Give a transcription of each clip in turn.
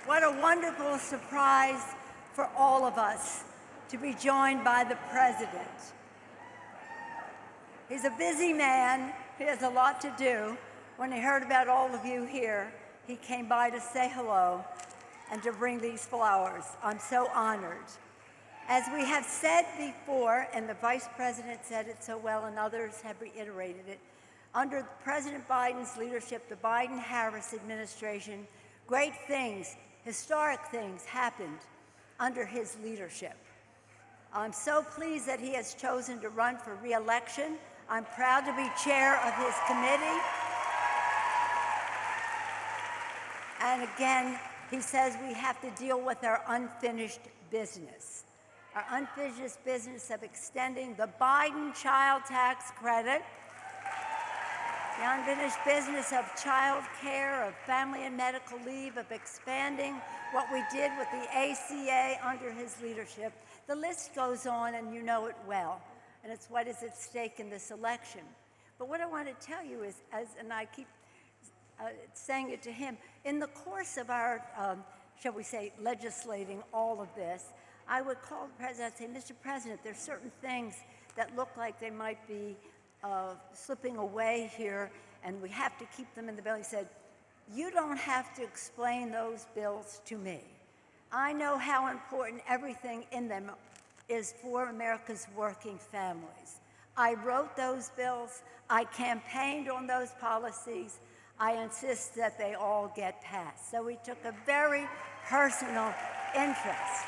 What a wonderful surprise for all of us to be joined by the President. He's a busy man. He has a lot to do. When he heard about all of you here, he came by to say hello and to bring these flowers. I'm so honored. As we have said before, and the Vice President said it so well and others have reiterated it, under President Biden's leadership, the Biden-Harris administration, great things, historic things happened under his leadership. I'm so pleased that he has chosen to run for re-election. I'm proud to be chair of his committee. And again, he says we have to deal with our unfinished business. Our unfinished business of extending the Biden child tax credit, the unfinished business of child care, of family and medical leave, of expanding what we did with the ACA under his leadership. The list goes on, and you know it well, and it's what is at stake in this election. But what I want to tell you is, and I keep saying it to him, in the course of our, shall we say, legislating all of this, I would call the President and say, Mr. President, there's certain things that look like they might be slipping away here, and we have to keep them in the bill. He said, you don't have to explain those bills to me. I know how important everything in them is for America's working families. I wrote those bills. I campaigned on those policies. I insist that they all get passed. So he took a very personal interest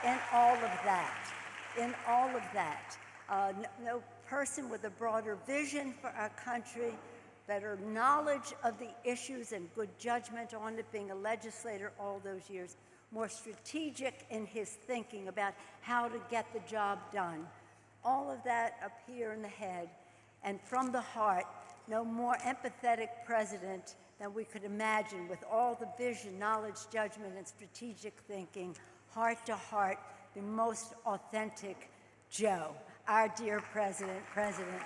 in all of that, no person with a broader vision for our country, better knowledge of the issues and good judgment on it, being a legislator all those years, more strategic in his thinking about how to get the job done. All of that up here in the head, and from the heart, no more empathetic president than we could imagine, with all the vision, knowledge, judgment, and strategic thinking, heart to heart, the most authentic Joe, our dear President Biden.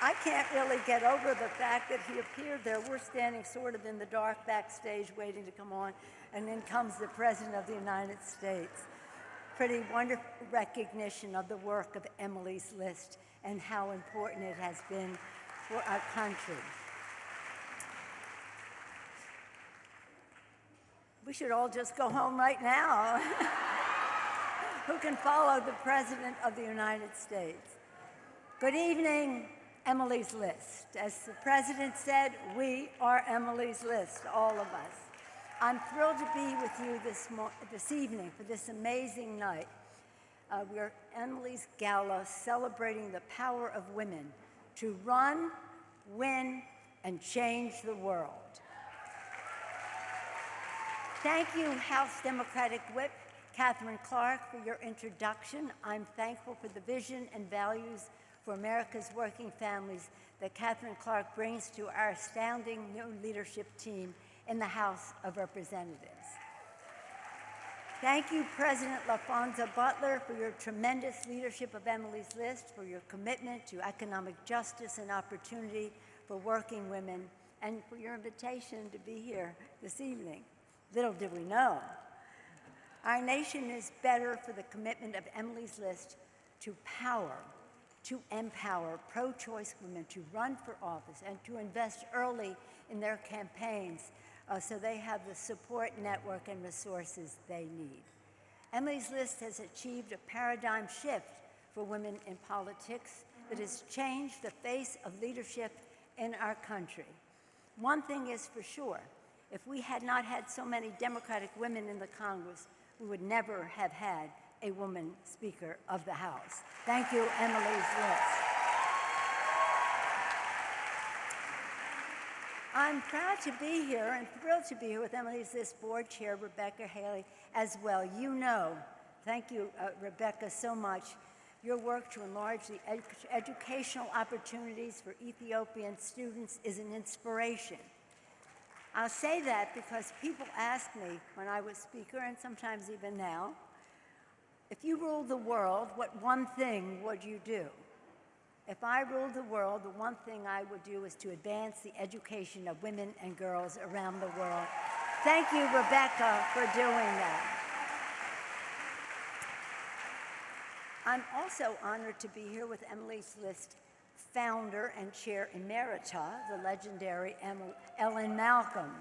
I can't really get over the fact that he appeared there. We're standing sort of in the dark backstage waiting to come on, and then comes the President of the United States. Pretty wonderful recognition of the work of Emily's List and how important it has been for our country. We should all just go home right now. Who can follow the President of the United States? Good evening, Emily's List. As the President said, we are Emily's List, all of us. I'm thrilled to be with you this evening for this amazing night. We're Emily's Gala, celebrating the power of women to run, win, and change the world. Thank you, House Democratic Whip Catherine Clark, for your introduction. I'm thankful for the vision and values for America's working families that Catherine Clark brings to our astounding new leadership team in the House of Representatives. Thank you, President LaFonza Butler, for your tremendous leadership of Emily's List, for your commitment to economic justice and opportunity for working women, and for your invitation to be here this evening. Little did we know. Our nation is better for the commitment of Emily's List to empower pro-choice women to run for office and to invest early in their campaigns so they have the support network and resources they need. Emily's List has achieved a paradigm shift for women in politics that has changed the face of leadership in our country. One thing is for sure, if we had not had so many Democratic women in the Congress, we would never have had a woman Speaker of the House. Thank you, Emily's List. I'm proud to be here and thrilled to be here with Emily's List Board Chair, Rebecca Haley, as well. You know, thank you, Rebecca, so much. Your work to enlarge the educational opportunities for Ethiopian students is an inspiration. I'll say that because people ask me when I was Speaker, and sometimes even now, if you ruled the world, what one thing would you do? If I ruled the world, the one thing I would do is to advance the education of women and girls around the world. Thank you, Rebecca, for doing that. I'm also honored to be here with Emily's List founder and chair emerita, the legendary Ellen Malcolm.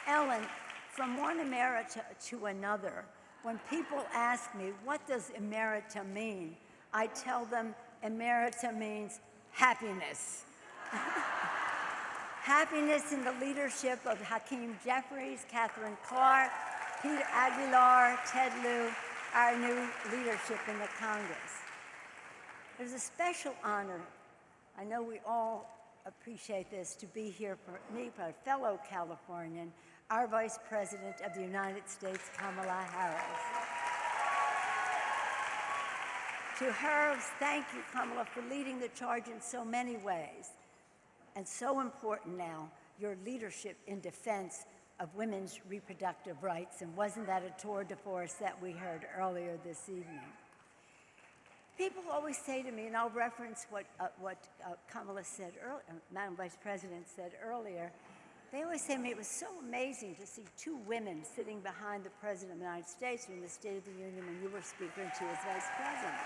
Ellen, from one emerita to another, when people ask me, what does emerita mean? I tell them emerita means happiness. Happiness in the leadership of Hakeem Jeffries, Catherine Clark, Peter Aguilar, Ted Lieu, our new leadership in the Congress. There's a special honor, I know we all appreciate this, to be here for me, for a fellow Californian, our Vice President of the United States, Kamala Harris. To her, thank you, Kamala, for leading the charge in so many ways. And so important now, your leadership in defense of women's reproductive rights. And wasn't that a tour de force that we heard earlier this evening? People always say to me, and I'll reference what Kamala said earlier, Madam Vice President said earlier, they always say to me, it was so amazing to see two women sitting behind the President of the United States during the State of the Union when you were Speaker and she was Vice President.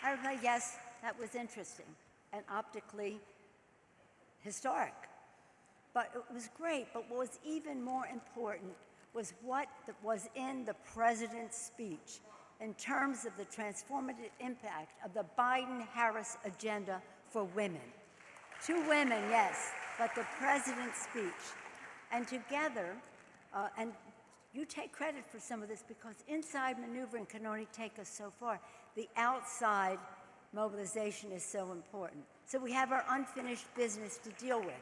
I replied, yes, that was interesting and optically historic. But it was great, but what was even more important was what was in the President's speech in terms of the transformative impact of the Biden-Harris agenda for women. Two women, yes, but the President's speech. And together, and you take credit for some of this because inside maneuvering can only take us so far. The outside mobilization is so important. So we have our unfinished business to deal with.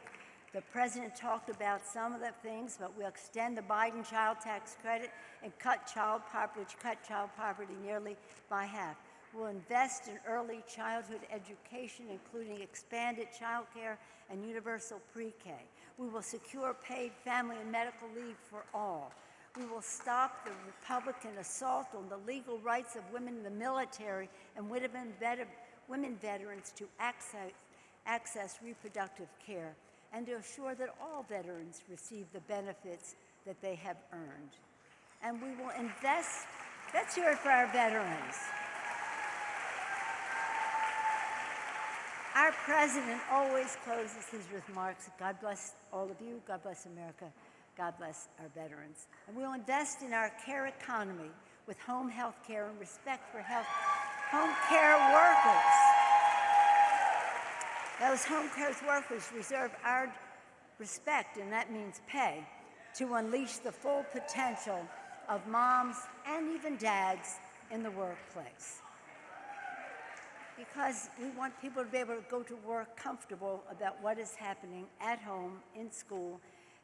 The President talked about some of the things, but we'll extend the Biden child tax credit and cut child poverty nearly by half. We'll invest in early childhood education, including expanded child care and universal pre-K. We will secure paid family and medical leave for all. We will stop the Republican assault on the legal rights of women in the military and women veterans to access reproductive care, and to assure that all veterans receive the benefits that they have earned. And we will invest, let's hear it for our veterans. Our President always closes his remarks, God bless all of you, God bless America, God bless our veterans. And we'll invest in our care economy with home health care and respect for home care workers. Those home care workers deserve our respect, and that means pay, to unleash the full potential of moms and even dads in the workplace. Because we want people to be able to go to work comfortable about what is happening at home, in school,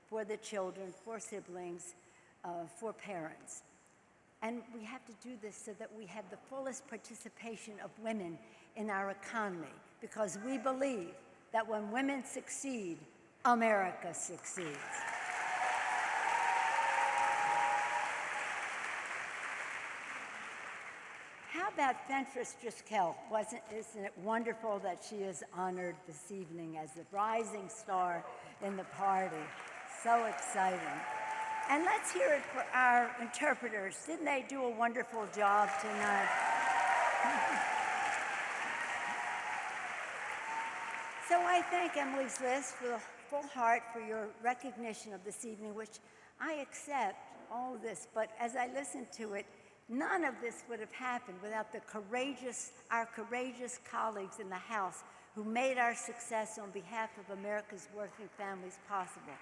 for the children, for siblings, for parents. And we have to do this so that we have the fullest participation of women in our economy, because we believe that when women succeed, America succeeds. How about Fentress Driscoll? Isn't it wonderful that she is honored this evening as the rising star in the party? So exciting. And let's hear it for our interpreters. Didn't they do a wonderful job tonight? So I thank Emily's List with a full heart for your recognition of this evening, which I accept all of this, but as I listen to it, none of this would have happened without our courageous colleagues in the House who made our success on behalf of America's working families possible.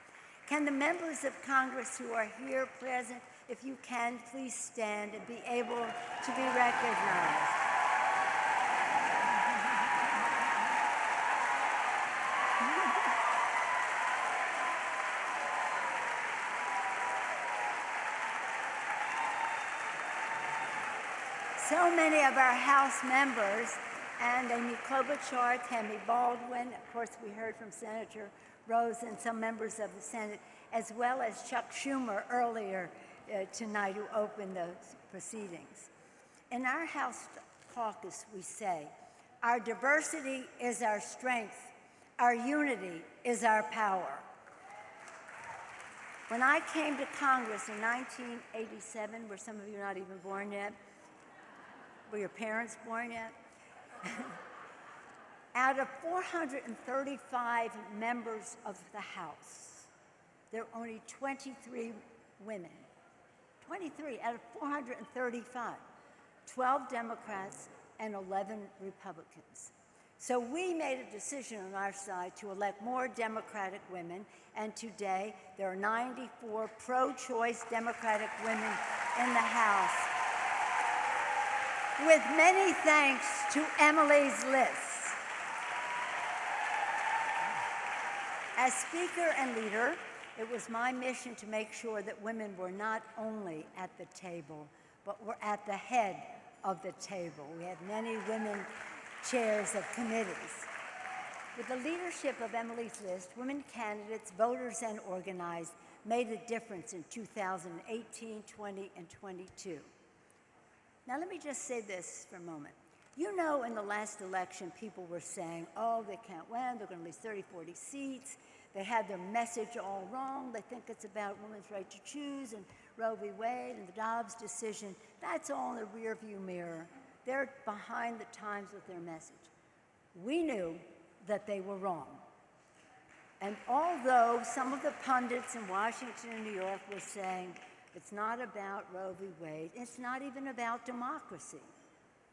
Can the members of Congress who are here present, if you can, please stand and be able to be recognized? So many of our House members, and Amy Klobuchar, Tammy Baldwin, of course we heard from Senator Rose and some members of the Senate, as well as Chuck Schumer earlier tonight, who opened the proceedings. In our House caucus, we say, our diversity is our strength, our unity is our power. When I came to Congress in 1987, were some of you not even born yet? Were your parents born yet? Out of 435 members of the House, there are only 23 women. 23 out of 435. 12 Democrats and 11 Republicans. So we made a decision on our side to elect more Democratic women, and today there are 94 pro-choice Democratic women in the House, with many thanks to Emily's list. As Speaker and leader, it was my mission to make sure that women were not only at the table, but were at the head of the table. We had many women chairs of committees. With the leadership of Emily's list, women candidates, voters, and organized made a difference in 2018, 20, and 22. Now let me just say this for a moment. You know, in the last election, people were saying, oh, they can't win, they're going to lose 30, 40 seats. They had their message all wrong. They think it's about women's right to choose and Roe v. Wade and the Dobbs decision. That's all in the rearview mirror. They're behind the times with their message. We knew that they were wrong. And although some of the pundits in Washington and New York were saying it's not about Roe v. Wade, it's not even about democracy,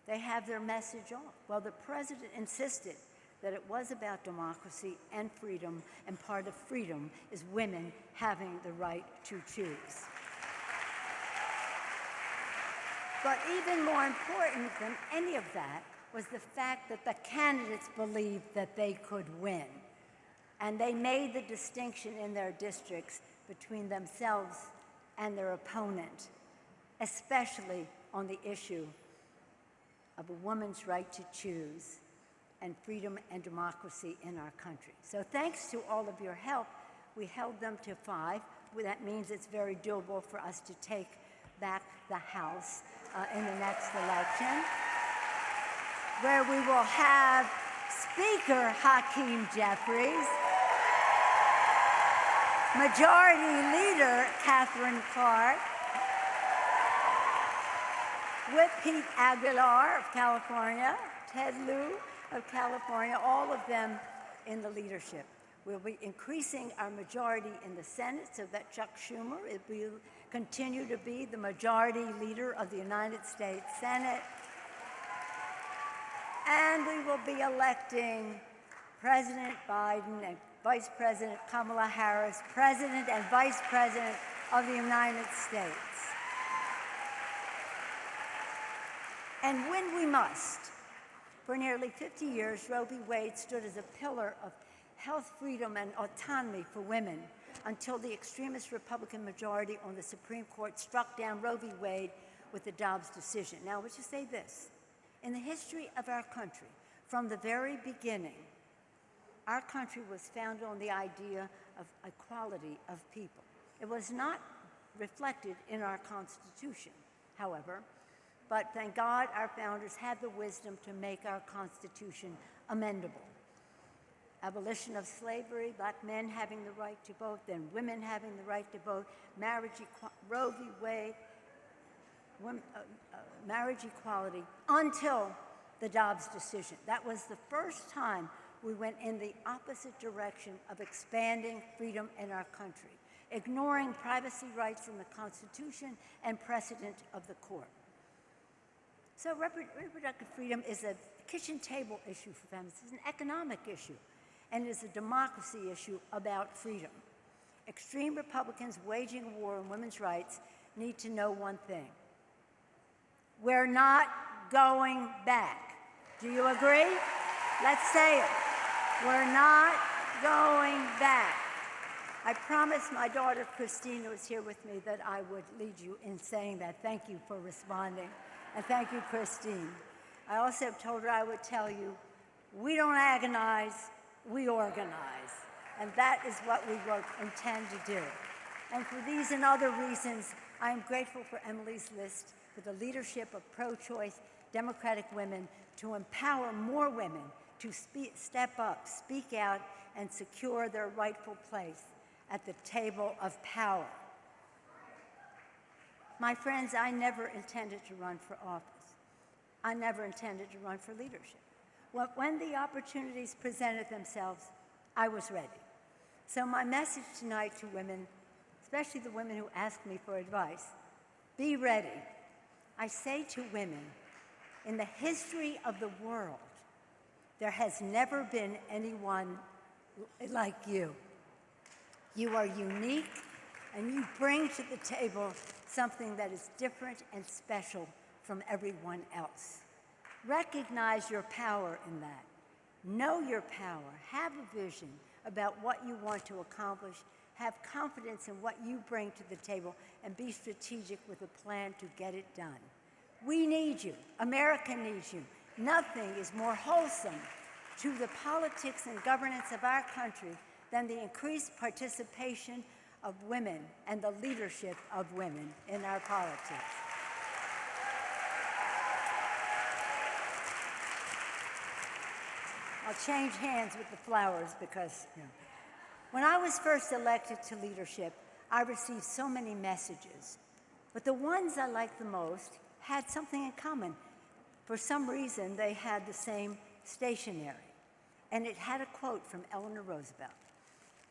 they have their message off. Well, the president insisted that it was about democracy and freedom, and part of freedom is women having the right to choose. But even more important than any of that was the fact that the candidates believed that they could win. And they made the distinction in their districts between themselves and their opponent, especially on the issue of a woman's right to choose and freedom and democracy in our country. So thanks to all of your help, we held them to 5. Well, that means it's very doable for us to take back the House in the next election, where we will have Speaker Hakeem Jeffries, Majority Leader Catherine Clark, Whip Pete Aguilar of California, Ted Lieu of California, all of them in the leadership. We'll be increasing our majority in the Senate so that Chuck Schumer will continue to be the majority leader of the United States Senate. And we will be electing President Biden and Vice President Kamala Harris, President and Vice President of the United States. And when we must. For nearly 50 years, Roe v. Wade stood as a pillar of health freedom and autonomy for women until the extremist Republican majority on the Supreme Court struck down Roe v. Wade with the Dobbs decision. Now, let's just say this. In the history of our country, from the very beginning, our country was founded on the idea of equality of people. It was not reflected in our Constitution, however, but thank God our founders had the wisdom to make our Constitution amendable. Abolition of slavery, black men having the right to vote, then women having the right to vote, Roe v. Wade, marriage equality, until the Dobbs decision. That was the first time we went in the opposite direction of expanding freedom in our country, ignoring privacy rights in the Constitution and precedent of the court. So reproductive freedom is a kitchen table issue for feminists. It's an economic issue, and it is a democracy issue about freedom. Extreme Republicans waging a war on women's rights need to know one thing. We're not going back. Do you agree? Let's say it. We're not going back. I promised my daughter Christine, who is here with me, that I would lead you in saying that. Thank you for responding. And thank you, Christine. I also told her I would tell you, we don't agonize, we organize. And that is what we intend to do. And for these and other reasons, I am grateful for Emily's list. for the leadership of pro-choice Democratic women to empower more women to step up, speak out, and secure their rightful place at the table of power. My friends, I never intended to run for office. I never intended to run for leadership. When the opportunities presented themselves, I was ready. So my message tonight to women, especially the women who ask me for advice, be ready. I say to women, in the history of the world, there has never been anyone like you. You are unique, and you bring to the table something that is different and special from everyone else. Recognize your power in that. Know your power. Have a vision about what you want to accomplish. Have confidence in what you bring to the table, and be strategic with a plan to get it done. We need you. America needs you. Nothing is more wholesome to the politics and governance of our country than the increased participation of women and the leadership of women in our politics. I'll change hands with the flowers because, when I was first elected to leadership, I received so many messages. But the ones I liked the most had something in common. For some reason, they had the same stationery. And it had a quote from Eleanor Roosevelt.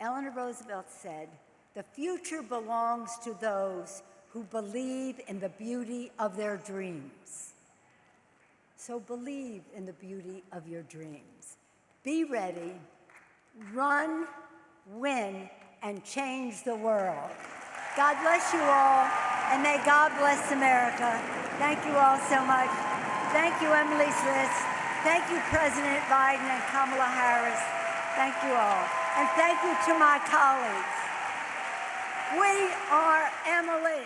Eleanor Roosevelt said, "The future belongs to those who believe in the beauty of their dreams." So believe in the beauty of your dreams. Be ready, run, win, and change the world. God bless you all, and may God bless America. Thank you all so much. Thank you, Emily Smith. Thank you, President Biden and Kamala Harris. Thank you all. And thank you to my colleagues. We are Emily.